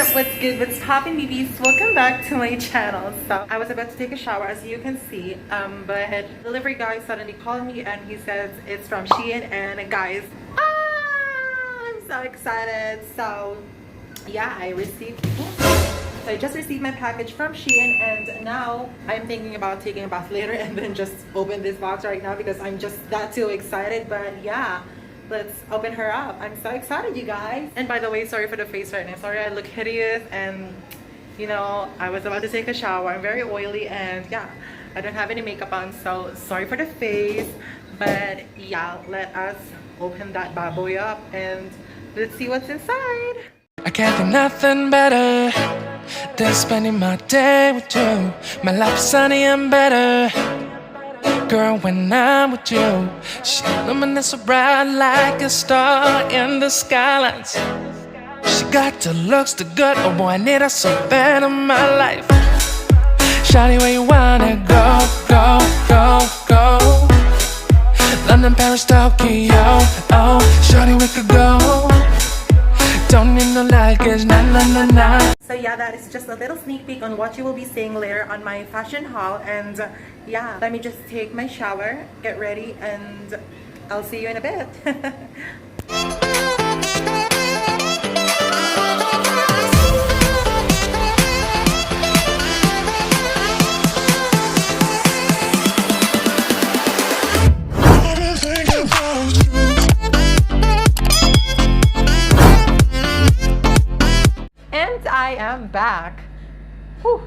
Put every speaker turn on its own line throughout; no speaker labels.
What's good? What's poppin', BBs? Welcome back to my channel. So I was about to take a shower, as you can see, but delivery guy suddenly called me and he says it's from Shein. And guys, I'm so excited. So yeah, I just received my package from Shein, and now I'm thinking about taking a bath later and then just open this box right now because I'm just that too excited. But yeah, let's open her up. I'm so excited, you guys. And by the way, sorry for the face right now. Sorry I look hideous, and you know, I was about to take a shower. I'm very oily, and yeah, I don't have any makeup on, so sorry for the face. But yeah, let us open that bad boy up and let's see what's inside.
I can't think nothing better than spending my day with you. My life's sunny and better, girl, when I'm with you. She illuminates so bright like a star in the skylines. She got the looks, the good, oh boy, I need her so bad in my life. Shawty, where you wanna go, go, go, go? London, Paris, Tokyo, oh, shawty, we could go. Don't need no luggage, na na na na.
So yeah, that is just a little sneak peek on what you will be seeing later on my fashion haul. And yeah, let me just take my shower, get ready, and I'll see you in a bit. I am back. Whew.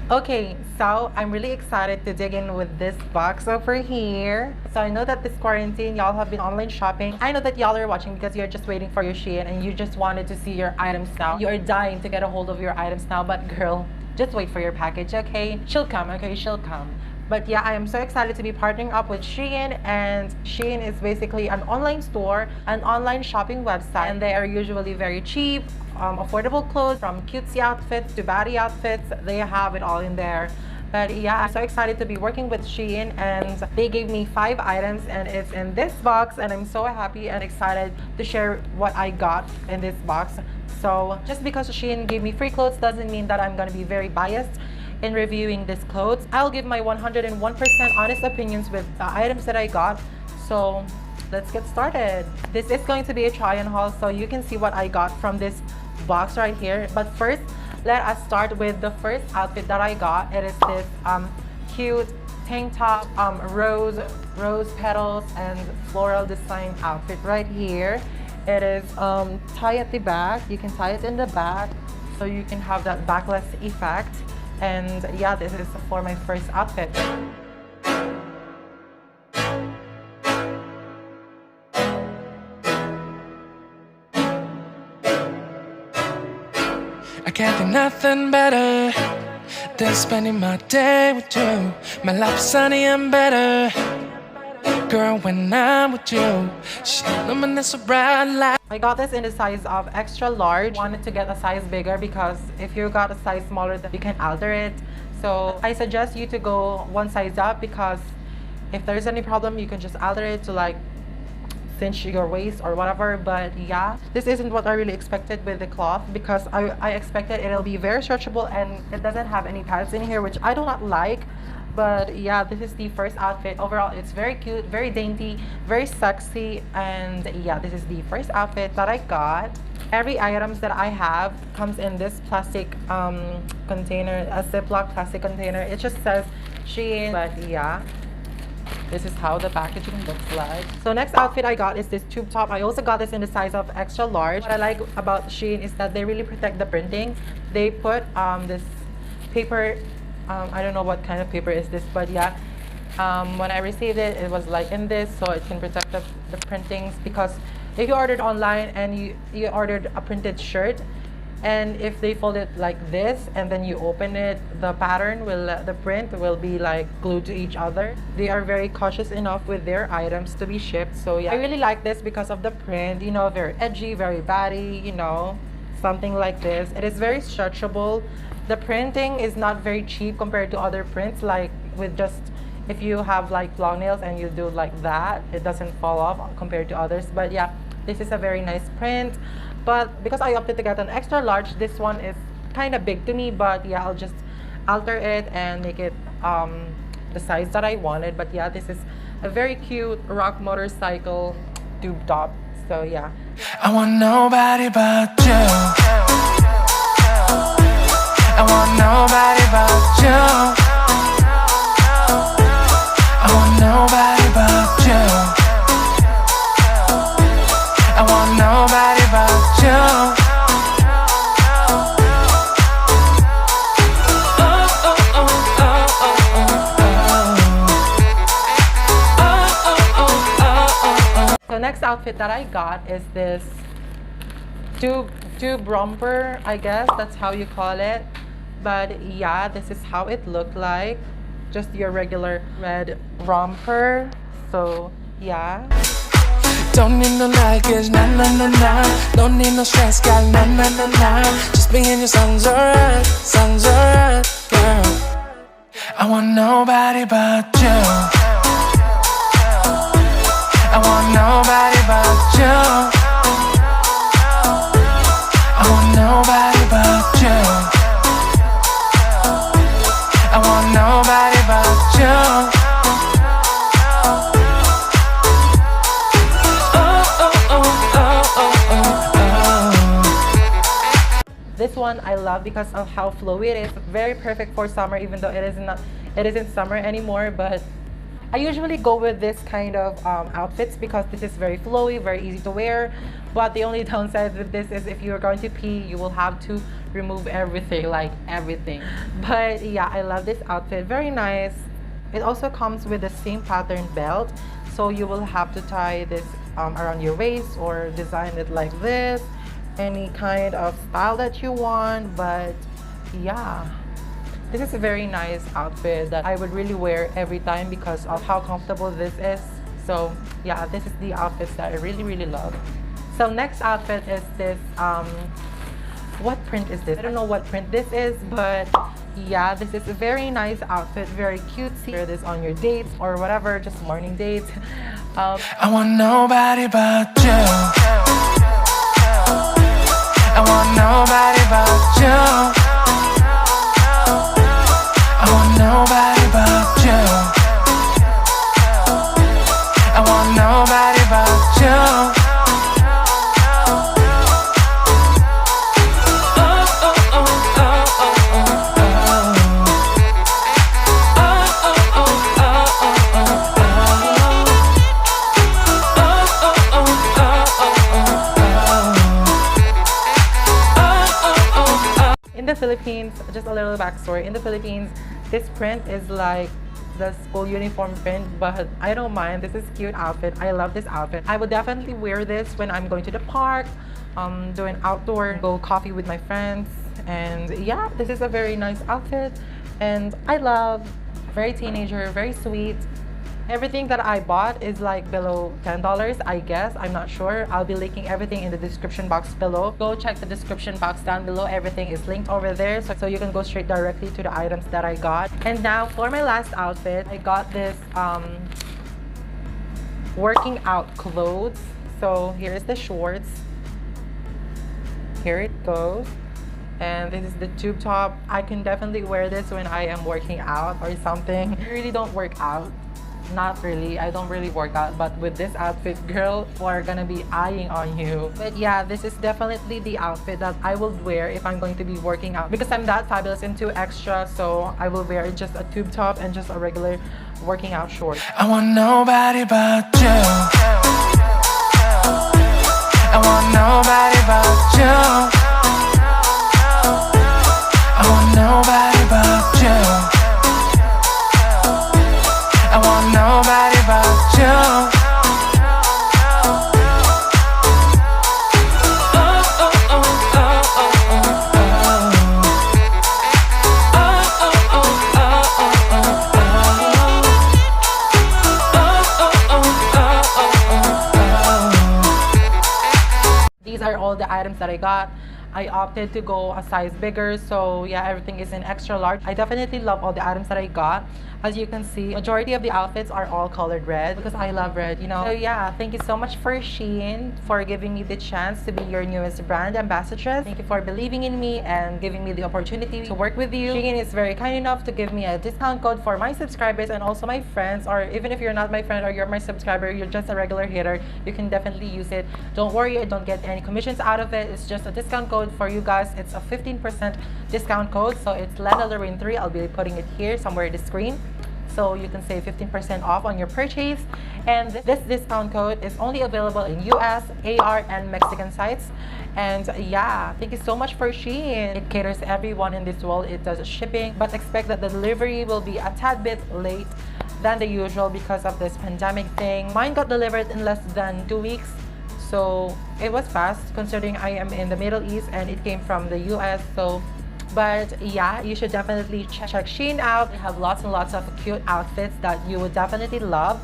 Okay, so I'm really excited to dig in with this box over here. So I know that this quarantine, y'all have been online shopping. I know that y'all are watching because you're just waiting for your Shein and you just wanted to see your items now. You're dying to get a hold of your items now, but girl, just wait for your package, okay? She'll come, okay? She'll come. But yeah, I am so excited to be partnering up with Shein, and Shein is basically an online store, an online shopping website, and they are usually very cheap, affordable clothes, from cutesy outfits to baddie outfits. They have it all in there. But yeah, I'm so excited to be working with Shein, and they gave me 5 items and it's in this box, and I'm so happy and excited to share what I got in this box. So just because Shein gave me free clothes doesn't mean that I'm going to be very biased in reviewing this clothes. I'll give my 101% honest opinions with the items that I got. So let's get started. This is going to be a try-on haul, so you can see what I got from this box right here. But first, let us start with the first outfit that I got. It is this cute tank top, rose petals and floral design outfit right here. It is tie at the back. You can tie it in the back so you can have that backless effect. And yeah, this is for my first outfit.
I can't think nothing better than spending my day with you. My life's sunny and better, girl, when I'm with you. She illuminates so bright like.
I got this in the size of extra large. Wanted to get a size bigger because if you got a size smaller, then you can alter it. So I suggest you to go one size up, because if there's any problem, you can just alter it to like cinch your waist or whatever. But yeah, this isn't what I really expected with the cloth, because I expected it'll be very stretchable and it doesn't have any pads in here, which I do not like. But yeah, this is the first outfit. Overall, it's very cute, very dainty, very sexy. And yeah, this is the first outfit that I got. Every items that I have comes in this plastic container, a Ziploc plastic container. It just says Shein. But yeah, this is how the packaging looks like. So next outfit I got is this tube top. I also got this in the size of extra large. What I like about Shein is that they really protect the printing. They put this paper, I don't know what kind of paper is this, but yeah, when I received it, it was like in this, so it can protect the printings. Because if you ordered online and you ordered a printed shirt, and if they fold it like this and then you open it, the pattern will, the print will be like glued to each other. They are very cautious enough with their items to be shipped. So yeah, I really like this because of the print, you know, very edgy, very baddie, you know, something like this. It is very stretchable. The printing is not very cheap compared to other prints, like with just, if you have like long nails and you do like that, it doesn't fall off compared to others. But yeah, this is a very nice print. but because I opted to get an extra large, this one is kind of big to me, but yeah, I'll just alter it and make it the size that I wanted. But yeah, this is a very cute rock motorcycle tube top. So yeah,
I want nobody but you. I want nobody but you. I want nobody but you. I want nobody but you.
so next outfit that I got is this tube romper, I guess that's how you call it. But yeah, this is how it looked like, just your regular red romper. So yeah,
don't need no luggage, nah nah nah nah. Don't need no stress, gal, nah nah nah nah. Just me and your sounds alright, girl. I want nobody but you. I want nobody but you. I want nobody but you. I want nobody but you.
this one I love because of how flowy it is. Very perfect for summer, even though it isn't summer anymore. But I usually go with this kind of outfits because this is very flowy, very easy to wear. But the only downside with this is if you're going to pee, you will have to remove everything, like everything. But yeah, I love this outfit, very nice. It also comes with the same pattern belt, so you will have to tie this around your waist or design it like this, any kind of style that you want. But yeah, this is a very nice outfit that I would really wear every time because of how comfortable this is. So yeah, this is the outfits that I really love. So next outfit is this what print is this? I don't know what print this is, but yeah, this is a very nice outfit, very cutesy. Wear this on your dates or whatever, just morning dates.
I want nobody but you. I want nobody but you. I want nobody but you. I want nobody but you.
In the Philippines, just a little backstory. In the Philippines, this print is like the school uniform print, but I don't mind. This is a cute outfit. I love this outfit. I would definitely wear this when I'm going to the park, doing outdoor, go coffee with my friends. And yeah, this is a very nice outfit, and I love. Very teenager, very sweet. Everything that I bought is like below $10, I guess. I'm not sure. I'll be linking everything in the description box below. Go check the description box down below. Everything is linked over there, so you can go straight directly to the items that I got. And now for my last outfit, I got this working out clothes. So here's the shorts. Here it goes. And this is the tube top. I can definitely wear this when I am working out or something. I really don't work out. Not really, I don't really work out, but with this outfit, girl, we're gonna be eyeing on you. But yeah, this is definitely the outfit that I will wear if I'm going to be working out, because I'm that fabulous into extra. So I will wear just a tube top and just a regular working out short.
I want nobody but you. I want nobody but you. I want nobody but you. I want nobody but you.
These are all the items that I got. I opted to go a size bigger, so yeah, everything is in extra large. I definitely love all the items that I got. As you can see, majority of the outfits are all colored red because I love red, you know. So yeah, thank you so much for Shein for giving me the chance to be your newest brand ambassadress. Thank you for believing in me and giving me the opportunity to work with you. Shein is very kind enough to give me a discount code for my subscribers and also my friends, or even if you're not my friend or you're my subscriber, you're just a regular hater, you can definitely use it. Don't worry, I don't get any commissions out of it. It's just a discount code for you guys. It's a 15% discount code, so it's lenaleraine 3. I'll be putting it here somewhere in the screen, so you can save 15% off on your purchase. And this discount code is only available in US, AR, and Mexican sites. And yeah, thank you so much for Shein. It caters everyone in this world. It does shipping, but expect that the delivery will be a tad bit late than the usual because of this pandemic thing. Mine got delivered in less than 2 weeks, so it was fast considering I am in the Middle East and it came from the US. So but yeah, you should definitely check Shein out. They have lots and lots of cute outfits that you would definitely love,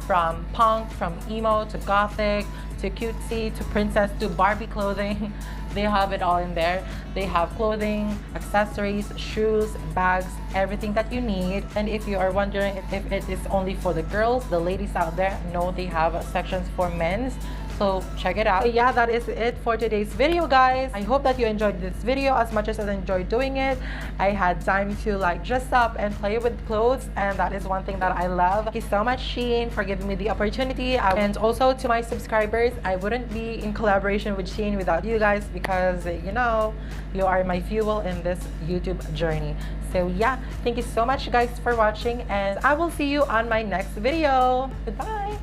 from punk, from emo to gothic to cutesy to princess to Barbie clothing. They have it all in there. They have clothing, accessories, shoes, bags, everything that you need. And if you are wondering if it is only for the girls, the ladies out there, no, they have sections for men's. So check it out. Yeah, that is it for today's video, guys. I hope that you enjoyed this video as much as I enjoyed doing it. I had time to like dress up and play with clothes, and that is one thing that I love. Thank you so much, Shein, for giving me the opportunity. And also to my subscribers, I wouldn't be in collaboration with Shein without you guys, because you know, you are my fuel in this YouTube journey. So yeah, thank you so much guys for watching, and I will see you on my next video. Goodbye.